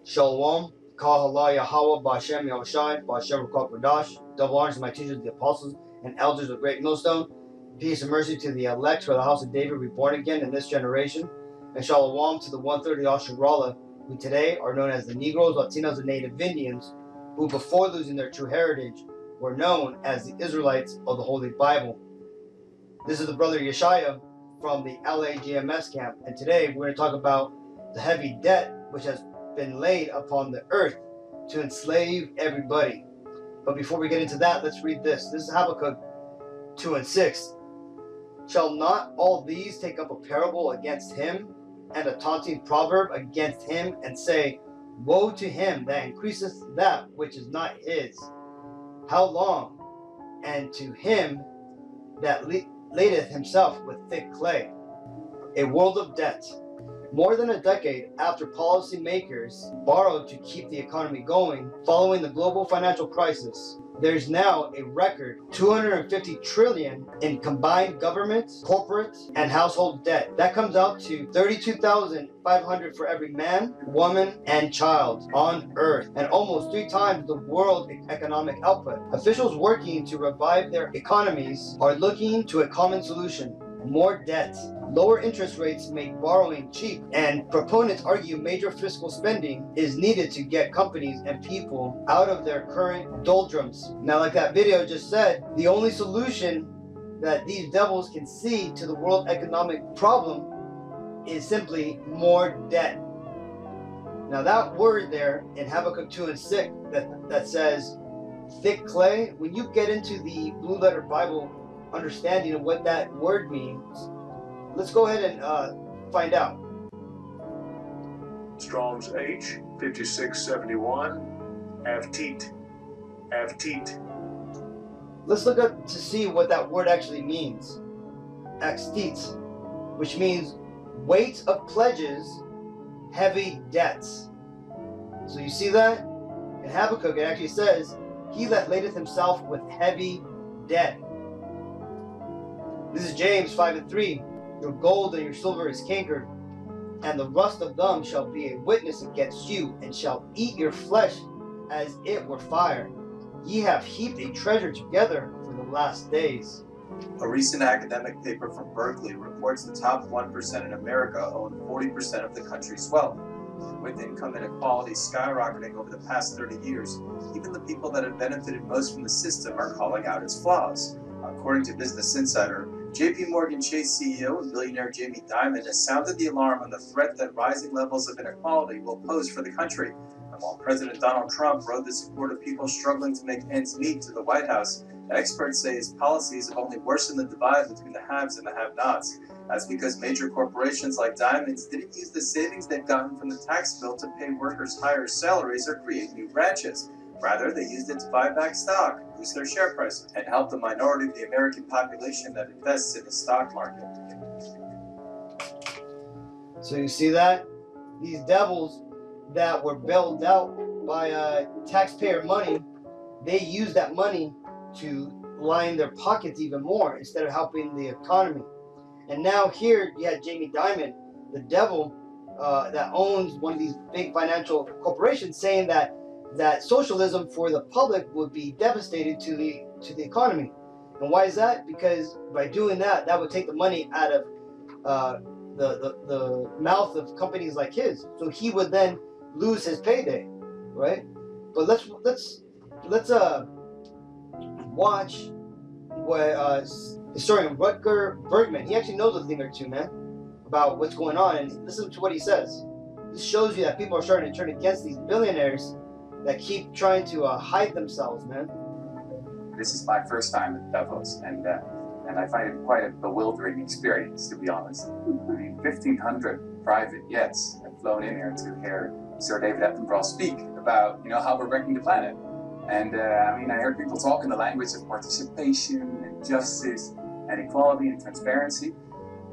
Shalom, Kahala Yahweh, Bashem Yahushai, Bashem Rakot Radash. Double honors to my teachers, the apostles, and elders of Great Millstone. Peace and mercy to the elect for the house of David reborn again in this generation. And Shalom to the 130 Asherala, who today are known as the Negroes, Latinos, and Native Indians, who before losing their true heritage were known as the Israelites of the Holy Bible. This is the brother Yeshaya from the LAGMS camp, and today we're going to talk about the heavy debt which has been laid upon the earth to enslave everybody. But before we get into that, let's read this. This is Habakkuk 2 and 6. Shall not all these take up a parable against him, and a taunting proverb against him, and say, Woe to him that increaseth that which is not his? How long? And to him that ladeth himself with thick clay. A world of debt. More than a decade after policymakers borrowed to keep the economy going following the global financial crisis, there's now a record 250 trillion in combined government, corporate, and household debt. That comes out to 32,500 for every man, woman, and child on earth, and almost 3 times the world economic output. Officials working to revive their economies are looking to a common solution: more debt. Lower interest rates make borrowing cheap, and proponents argue major fiscal spending is needed to get companies and people out of their current doldrums. Now, like that video just said, the only solution that these devils can see to the world economic problem is simply more debt. Now, that word there in Habakkuk 2 and 6 that says thick clay, when you get into the Blue Letter Bible understanding of what that word means, let's go ahead and find out. Strong's H 5671 Avtit. Let's look up to see what that word actually means. Avtit, which means weight of pledges, heavy debts. So you see that? In Habakkuk it actually says, he that ladeth himself with heavy debt. This is James 5 and 3. Your gold and your silver is cankered, and the rust of them shall be a witness against you, and shall eat your flesh as it were fire. Ye have heaped a treasure together for the last days. A recent academic paper from Berkeley reports the top 1% in America own 40% of the country's wealth. With income inequality skyrocketing over the past 30 years, even the people that have benefited most from the system are calling out its flaws. According to Business Insider, JP Morgan Chase CEO and billionaire Jamie Dimon has sounded the alarm on the threat that rising levels of inequality will pose for the country. And while President Donald Trump rode the support of people struggling to make ends meet to the White House, experts say his policies have only worsened the divide between the haves and the have-nots. That's because major corporations like Diamond's didn't use the savings they've gotten from the tax bill to pay workers higher salaries or create new branches. Rather, they used it to buy back stock, boost their share prices, and help the minority of the American population that invests in the stock market. So you see that? These devils that were bailed out by taxpayer money, they use that money to line their pockets even more instead of helping the economy. And now here you had Jamie Dimon, the devil that owns one of these big financial corporations, saying that socialism for the public would be devastating to the economy. And why is that? Because by doing that, that would take the money out of the mouth of companies like his. So he would then lose his payday, right? But let's watch what historian Rutger Bregman, he actually knows a thing or two, man, about what's going on, and listen to what he says. This shows you that people are starting to turn against these billionaires that keep trying to hide themselves, man. This is my first time at Davos, and I find it quite a bewildering experience, to be honest. I mean, 1,500 private jets have flown in here to hear Sir David Attenborough speak about, how we're wrecking the planet. And I heard people talk in the language of participation and justice and equality and transparency.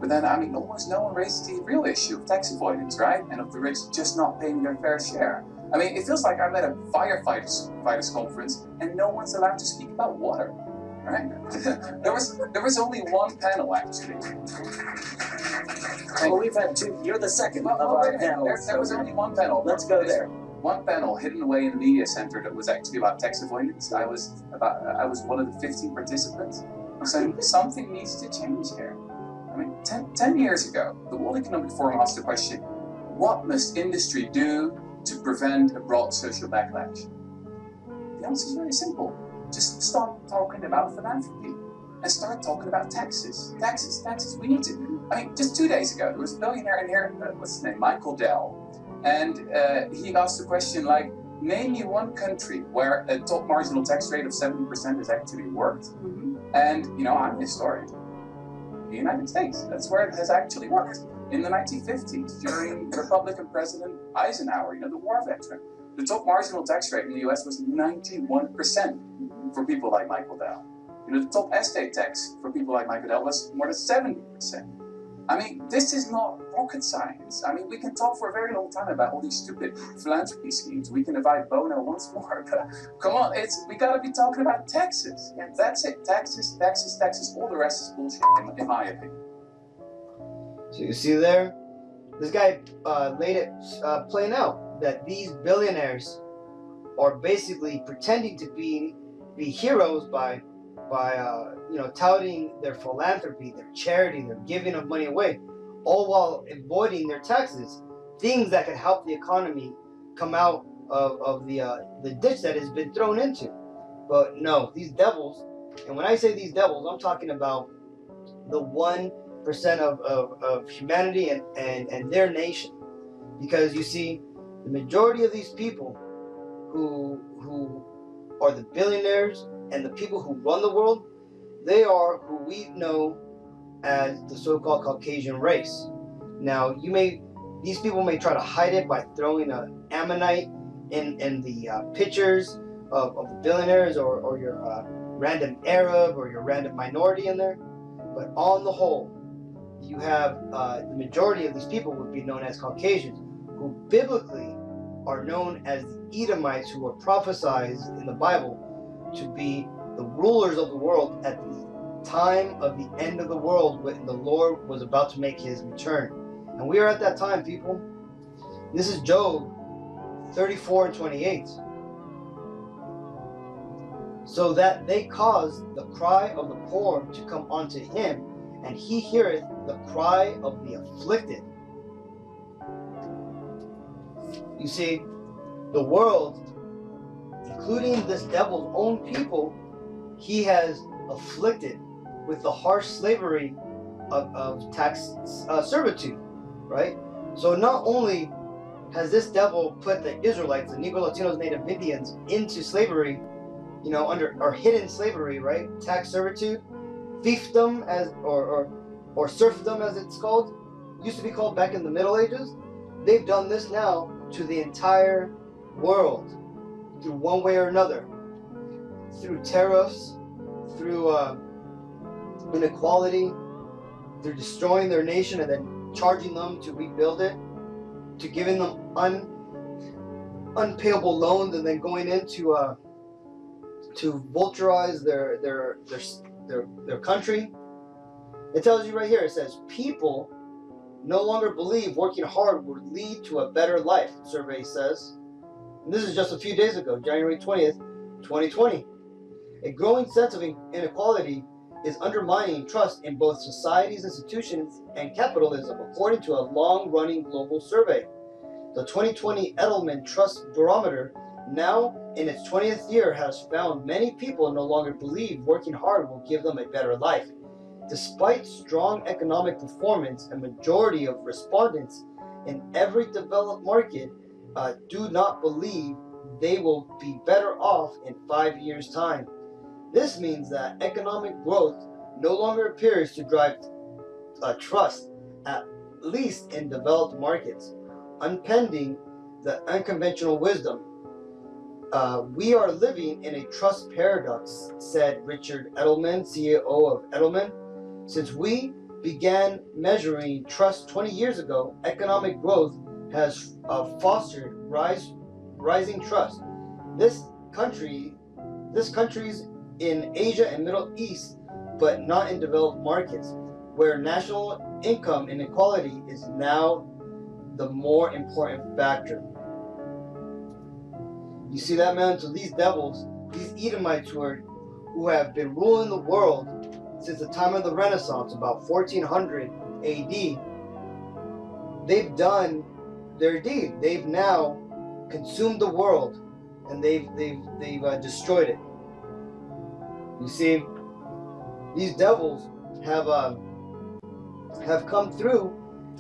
But then, almost no one raises the real issue of tax avoidance, right? And of the rich just not paying their fair share. It feels like I'm at a firefighters conference and no one's allowed to speak about water, right? there was only one panel, actually. Well, we've had two. You're the second of our panel. There was only one panel. Let's go there. one panel hidden away in the media center that was actually about tax avoidance. I was one of the 15 participants. I'm saying something needs to change here. I mean, 10 years ago, the World Economic Forum asked the question, what must industry do to prevent a broad social backlash? The answer is very simple. Just stop talking about philanthropy and start talking about taxes. Taxes. We need to. I mean, just 2 days ago, there was a billionaire in here, what's his name, Michael Dell, and he asked the question like, name me one country where a top marginal tax rate of 70% has actually worked. And, you know, I'm a historian. The United States, that's where it has actually worked. In the 1950s, during Republican President Eisenhower, you know, the war veteran, the top marginal tax rate in the US was 91% for people like Michael Dell. You know, the top estate tax for people like Michael Dell was more than 70%. I mean, this is not rocket science. I mean, we can talk for a very long time about all these stupid philanthropy schemes. We can invite Bono once more, but come on, we gotta be talking about taxes. Yeah, that's it, taxes. All the rest is bullshit, in my opinion. So you see there, this guy laid it plain out that these billionaires are basically pretending to be heroes by you know, touting their philanthropy, their charity, their giving of money away, all while avoiding their taxes, things that could help the economy come out of the ditch that has been thrown into. But no, these devils, and when I say these devils, I'm talking about the 1% of humanity and their nation. Because you see, the majority of these people who are the billionaires and the people who run the world, they are who we know as the so-called Caucasian race. Now, these people may try to hide it by throwing an Ammonite in the pictures of the billionaires or your random Arab or your random minority in there. But on the whole, you have the majority of these people would be known as Caucasians, who biblically are known as the Edomites, who were prophesied in the Bible to be the rulers of the world at the time of the end of the world, when the Lord was about to make his return. And we are at that time, people. This is Job 34 and 28. So that they cause the cry of the poor to come unto him, and he heareth the cry of the afflicted. You see, the world, including this devil's own people, he has afflicted with the harsh slavery of tax servitude, right? So not only has this devil put the Israelites, the Negro, Latinos, Native Indians, into slavery, you know, or hidden slavery, right? Tax servitude, fiefdom, or serfdom as it's called, used to be called back in the Middle Ages. They've done this now to the entire world through one way or another, through tariffs, through inequality, through destroying their nation and then charging them to rebuild it, to giving them unpayable loans and then going into to vulturize their country. It tells you right here, it says, people no longer believe working hard would lead to a better life, the survey says. And this is just a few days ago, January 20th, 2020. A growing sense of inequality is undermining trust in both society's institutions and capitalism, according to a long-running global survey. The 2020 Edelman Trust Barometer, now in its 20th year, has found many people no longer believe working hard will give them a better life. Despite strong economic performance, a majority of respondents in every developed market do not believe they will be better off in 5 years' time. This means that economic growth no longer appears to drive trust, at least in developed markets, unpending the unconventional wisdom. We are living in a trust paradox, said Richard Edelman, CEO of Edelman. Since we began measuring trust 20 years ago, economic growth has fostered rising trust. This country's in Asia and Middle East, but not in developed markets, where national income inequality is now the more important factor. You see that, man? So these devils, these Edomites who have been ruling the world since the time of the Renaissance, about 1400 AD, they've done their deed. They've now consumed the world, and they've destroyed it. You see, these devils have come through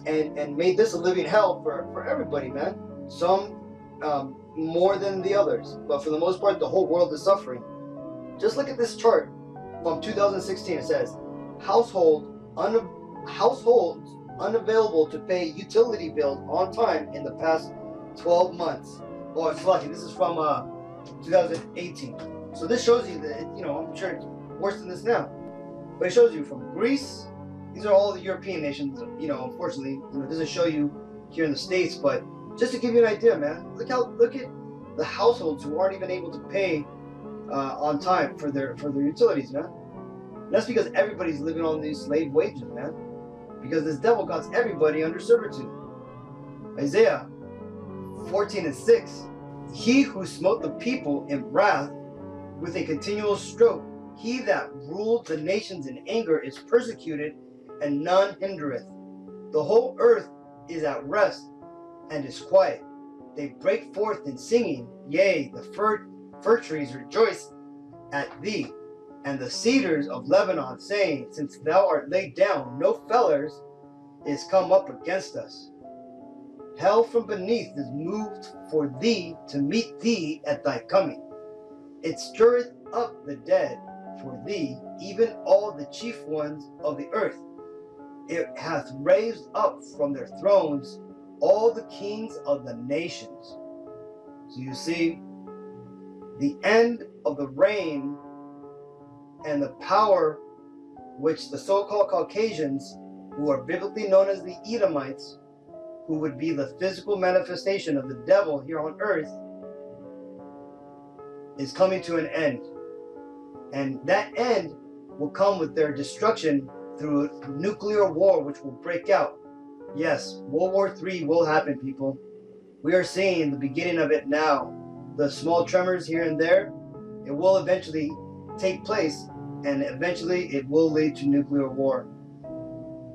and made this a living hell for everybody, man. Some more than the others, but for the most part, the whole world is suffering. Just look at this chart from 2016. It says households unavailable to pay utility bills on time in the past 12 months. Oh, it's lucky. This is from 2018. So this shows you that, I'm sure it's worse than this now. But it shows you from Greece. These are all the European nations. Unfortunately, it doesn't show you here in the States. But just to give you an idea, man, look at the households who aren't even able to pay on time for their utilities, man. And that's because everybody's living on these slave wages, man. Because this devil got everybody under servitude. Isaiah 14:6. He who smote the people in wrath with a continual stroke, he that ruled the nations in anger is persecuted, and none hindereth. The whole earth is at rest and is quiet. They break forth in singing, yea, the fir trees rejoice at thee, and the cedars of Lebanon, saying, since thou art laid down, no fellers is come up against us. Hell from beneath is moved for thee to meet thee at thy coming. It stirreth up the dead for thee, even all the chief ones of the earth. It hath raised up from their thrones all the kings of the nations. So you see, the end of the reign and the power which the so-called Caucasians, who are biblically known as the Edomites, who would be the physical manifestation of the devil here on earth, is coming to an end. And that end will come with their destruction through a nuclear war, which will break out. Yes, World War III will happen, people. We are seeing the beginning of it now. The small tremors here and there, it will eventually take place, and eventually it will lead to nuclear war.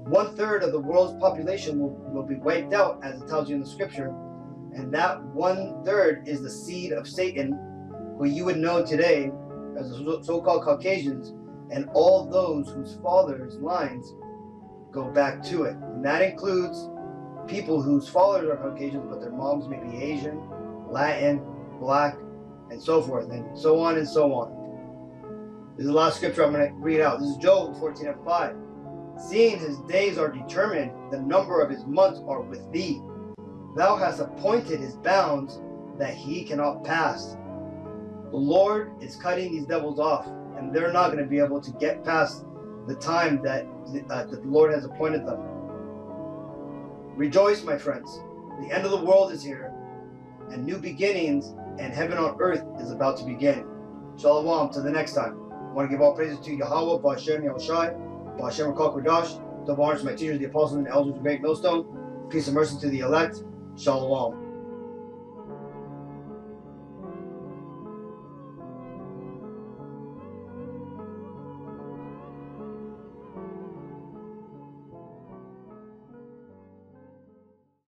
1/3 of the world's population will be wiped out, as it tells you in the scripture. And that 1/3 is the seed of Satan, who you would know today as the so-called Caucasians, and all those whose fathers' lines go back to it. And that includes people whose fathers are Caucasians, but their moms may be Asian, Latin, Black, and so forth, and so on and so on. This is the last scripture I'm going to read out. This is Job 14:5. Seeing his days are determined, the number of his months are with thee. Thou hast appointed his bounds, that he cannot pass. The Lord is cutting these devils off, and they're not going to be able to get past the time that the Lord has appointed them. Rejoice, my friends. The end of the world is here, and new beginnings and heaven on earth is about to begin. Shalom, till the next time. I want to give all praises to Yahweh, Ba'Shem Yahushai, Ba'Shem Rakak Radash, double honors to my teachers, the apostles, and the elders of the great millstone. Peace and mercy to the elect. Shalom.